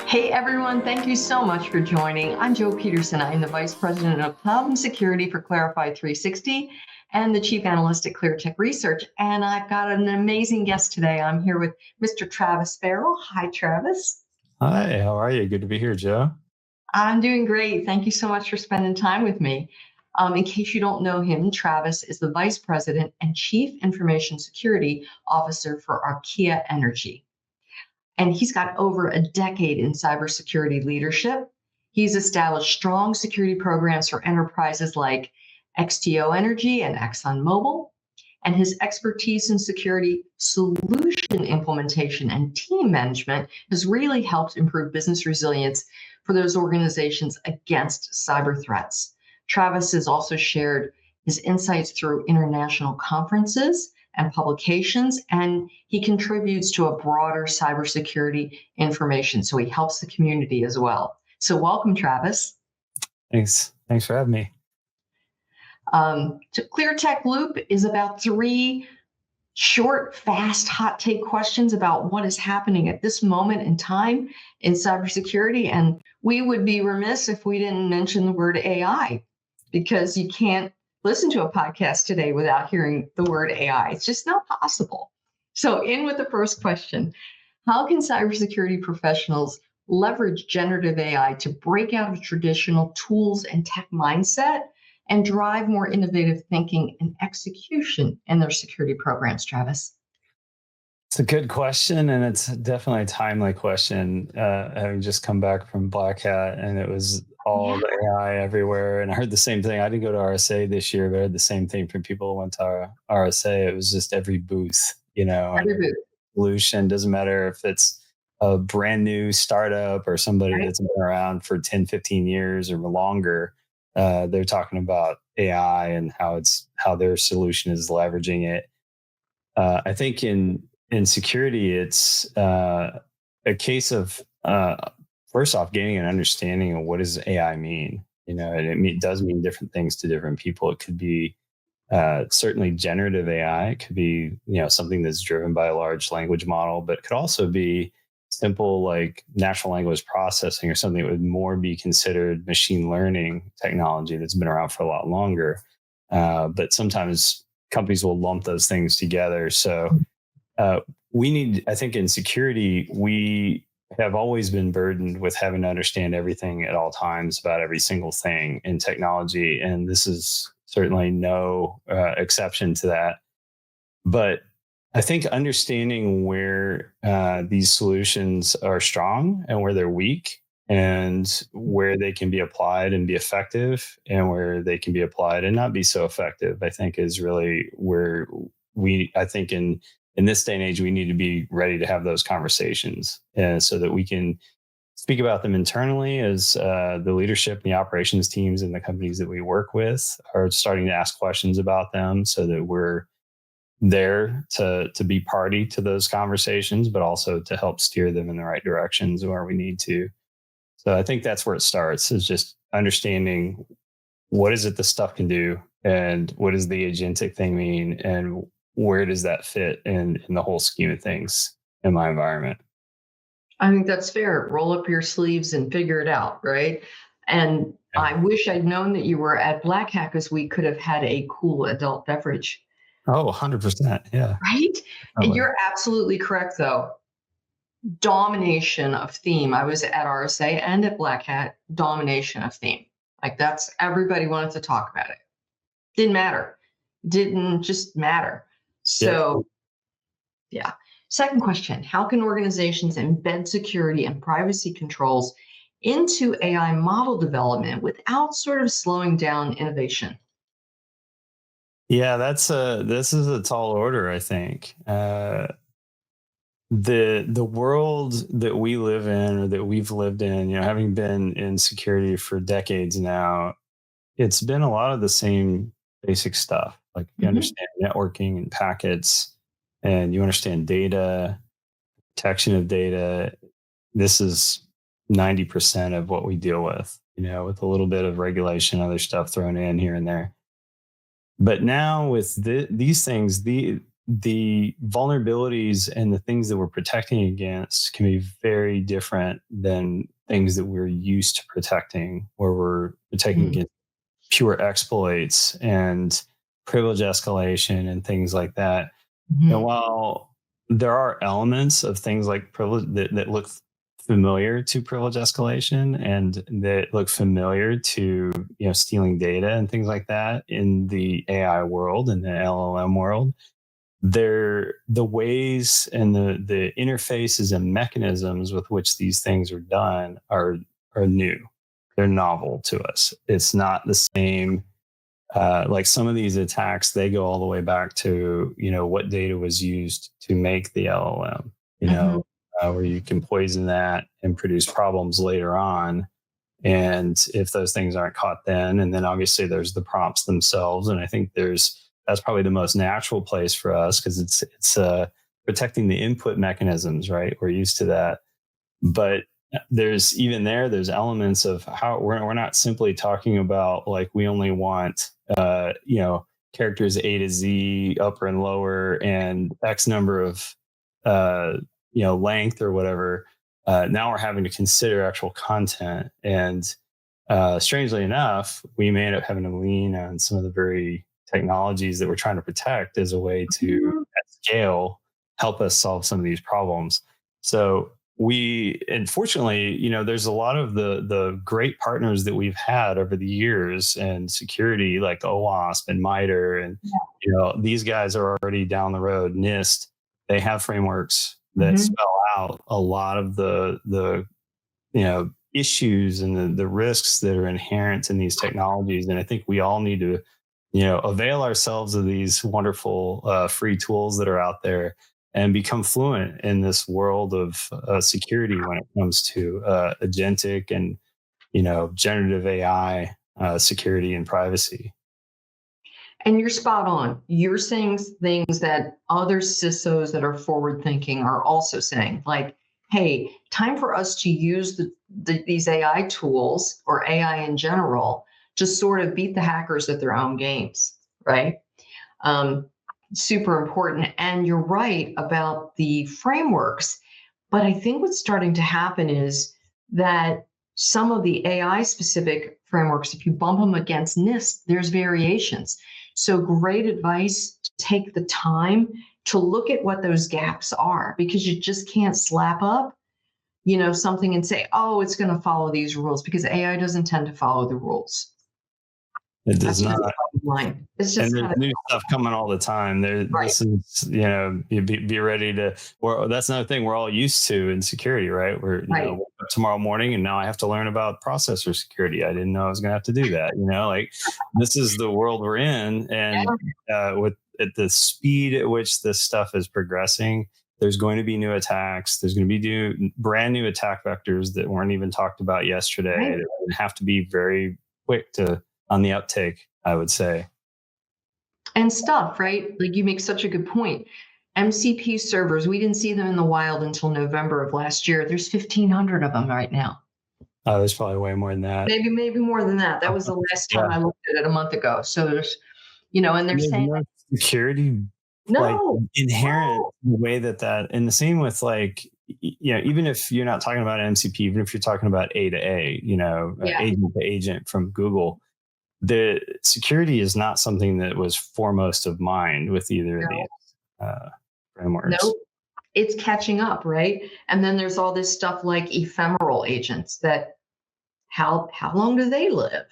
Hey everyone, thank you so much for joining. I'm Joe Peterson. I'm the Vice President of Cloud and Security for Clarify 360 and the Chief Analyst at ClearTech Research. And I've got an amazing guest today. I'm here with Mr. Travis Farral. Hi, Travis. Hi, how are you? Good to be here, Joe. I'm doing great. Thank you so much for spending time with me. In case you don't know him, Travis is the Vice President and Chief Information Security Officer for Archaea Energy. And he's got over a decade in cybersecurity leadership. He's established strong security programs for enterprises like XTO Energy and ExxonMobil. And his expertise in security solution implementation and team management has really helped improve business resilience for those organizations against cyber threats. Travis has also shared his insights through international conferences and publications, and he contributes to a broader cybersecurity information. So he helps the community as well. So welcome, Travis. Thanks for having me. ClearTech Loop is about 3 short, fast, hot take questions about what is happening at this moment in time in cybersecurity. And we would be remiss if we didn't mention the word AI, because you can't listen to a podcast today without hearing the word AI. It's just not possible. So in with the first question: how can cybersecurity professionals leverage generative AI to break out of traditional tools and tech mindset and drive more innovative thinking and execution in their security programs, Travis? It's a good question, and it's definitely a timely question. Having just come back from Black Hat, and it was all the AI everywhere. And I heard the same thing. I didn't go to RSA this year, but I heard the same thing from people who went to RSA. It was just every booth, Every booth. Solution. Doesn't matter if it's a brand new startup or somebody that's been around for 10, 15 years or longer. They're talking about AI and how their solution is leveraging it. I think in security, it's a case of first off gaining an understanding of what does AI mean. It does mean different things to different people. It could be certainly generative AI. It could be something that's driven by a large language model, but it could also be simple like natural language processing or something that would more be considered machine learning technology that's been around for a lot longer. But sometimes companies will lump those things together. So I think in security, we have always been burdened with having to understand everything at all times about every single thing in technology. And this is certainly no exception to that. But I think understanding where these solutions are strong and where they're weak and where they can be applied and be effective and where they can be applied and not be so effective, I think is really where I think in this day and age, we need to be ready to have those conversations so that we can speak about them internally as the leadership and the operations teams and the companies that we work with are starting to ask questions about them so that we're there to be party to those conversations, but also to help steer them in the right directions where we need to. So I think that's where it starts, is just understanding what is it the stuff can do and what does the agentic thing mean and where does that fit in the whole scheme of things in my environment. I think that's fair. Roll up your sleeves and figure it out, right? And I wish I'd known that you were at Black Hat, because we could have had a cool adult beverage. Oh, 100%. Yeah. Right? And you're absolutely correct, though. Domination of theme. I was at RSA and at Black Hat, domination of theme. Like everybody wanted to talk about it. Didn't matter. Didn't just matter. So, yeah. Second question: how can organizations embed security and privacy controls into AI model development without sort of slowing down innovation? Yeah, this is a tall order, I think. The world that we live in, or that we've lived in, having been in security for decades now, it's been a lot of the same basic stuff. Like you understand networking and packets, and you understand data, protection of data. This is 90% of what we deal with, with a little bit of regulation, other stuff thrown in here and there. But now with these things, the vulnerabilities and the things that we're protecting against can be very different than things that we're used to protecting, where we're protecting against pure exploits and privilege escalation and things like that. And while there are elements of things like privilege that look familiar to privilege escalation and that look familiar to, stealing data and things like that in the AI world and the LLM world, the ways and the interfaces and mechanisms with which these things are done are new. They're novel to us. It's not the same. Like some of these attacks, they go all the way back to, what data was used to make the LLM, where you can poison that and produce problems later on. And if those things aren't caught then, and then obviously there's the prompts themselves. And I think that's probably the most natural place for us, because it's protecting the input mechanisms, right? We're used to that. But there's elements of how we're not simply talking about like we only want characters A to Z, upper and lower, and X number of length or whatever. Now we're having to consider actual content, and strangely enough, we may end up having to lean on some of the very technologies that we're trying to protect as a way to, at scale, help us solve some of these problems. So unfortunately, there's a lot of the great partners that we've had over the years in security, like OWASP and MITRE, and these guys are already down the road. NIST, they have frameworks that spell out a lot of the issues and the risks that are inherent in these technologies. And I think we all need to avail ourselves of these wonderful free tools that are out there and become fluent in this world of security when it comes to agentic and generative AI security and privacy. And you're spot on. You're saying things that other CISOs that are forward thinking are also saying, like, hey, time for us to use these AI tools or AI in general to sort of beat the hackers at their own games, right? Super important. And you're right about the frameworks. But I think what's starting to happen is that some of the AI specific frameworks, if you bump them against NIST, there's variations. So great advice to take the time to look at what those gaps are, because you just can't slap up, something and say, oh, it's going to follow these rules, because AI doesn't tend to follow the rules. It does not. It's just and there's new stuff coming all the time. This is, be ready to. That's another thing we're all used to in security, right? We're woke up tomorrow morning, and now I have to learn about processor security. I didn't know I was going to have to do that. Like this is the world we're in, and at the speed at which this stuff is progressing, there's going to be new attacks. There's going to be brand new attack vectors that weren't even talked about yesterday. Right. That have to be very quick on the uptake, I would say. And stuff, right? Like you make such a good point. MCP servers, we didn't see them in the wild until November of last year. There's 1,500 of them right now. Oh, there's probably way more than that. Maybe more than that. That was the last time I looked at it a month ago. So there's, and they're saying no security inherent in the way that, and the same with like, even if you're not talking about MCP, even if you're talking about A to A, agent to agent from Google, the security is not something that was foremost of mind with either of these frameworks. Nope. It's catching up, right? And then there's all this stuff like ephemeral agents that how long do they live?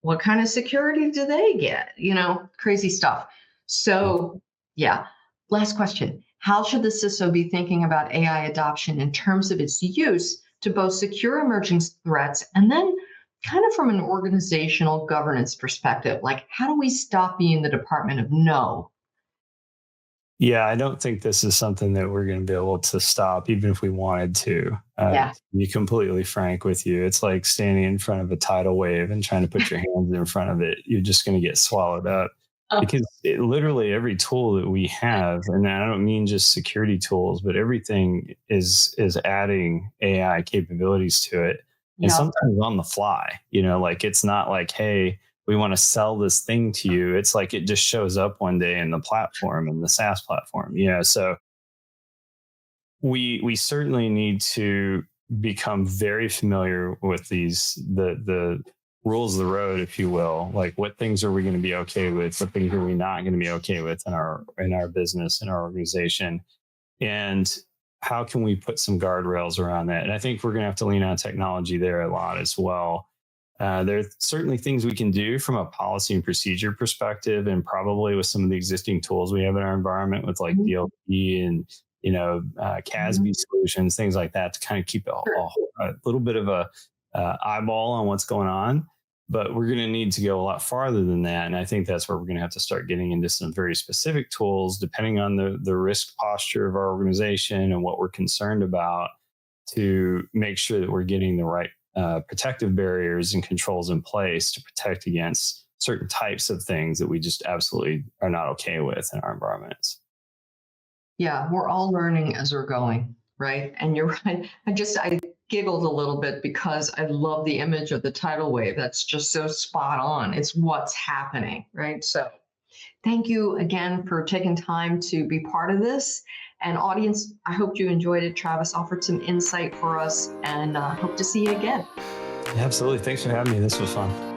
What kind of security do they get? Crazy stuff. So last question. How should the CISO be thinking about AI adoption in terms of its use to both secure emerging threats and then kind of from an organizational governance perspective? Like, how do we stop being the department of no? Yeah, I don't think this is something that we're going to be able to stop, even if we wanted to. To be completely frank with you, it's like standing in front of a tidal wave and trying to put your hands in front of it. You're just going to get swallowed up. Because literally every tool that we have, and I don't mean just security tools, but everything is adding AI capabilities to it. And sometimes on the fly, like it's not like, hey, we want to sell this thing to you. It's like it just shows up one day in the platform, in the SaaS platform, so we certainly need to become very familiar with the rules of the road, if you will. Like, what things are we going to be okay with? What things are we not going to be okay with in our business, in our organization? And how can we put some guardrails around that? And I think we're going to have to lean on technology there a lot as well. There are certainly things we can do from a policy and procedure perspective, and probably with some of the existing tools we have in our environment with like DLP and CASB solutions, things like that, to kind of keep a little bit of a eyeball on what's going on. But we're going to need to go a lot farther than that. And I think that's where we're going to have to start getting into some very specific tools, depending on the risk posture of our organization and what we're concerned about, to make sure that we're getting the right protective barriers and controls in place to protect against certain types of things that we just absolutely are not okay with in our environments. Yeah, we're all learning as we're going, right? And you're right. I giggled a little bit because I love the image of the tidal wave. That's just so spot on. It's what's happening, right? So thank you again for taking time to be part of this. And audience, I hope you enjoyed it. Travis offered some insight for us, and hope to see you again. Absolutely. Thanks for having me. This was fun.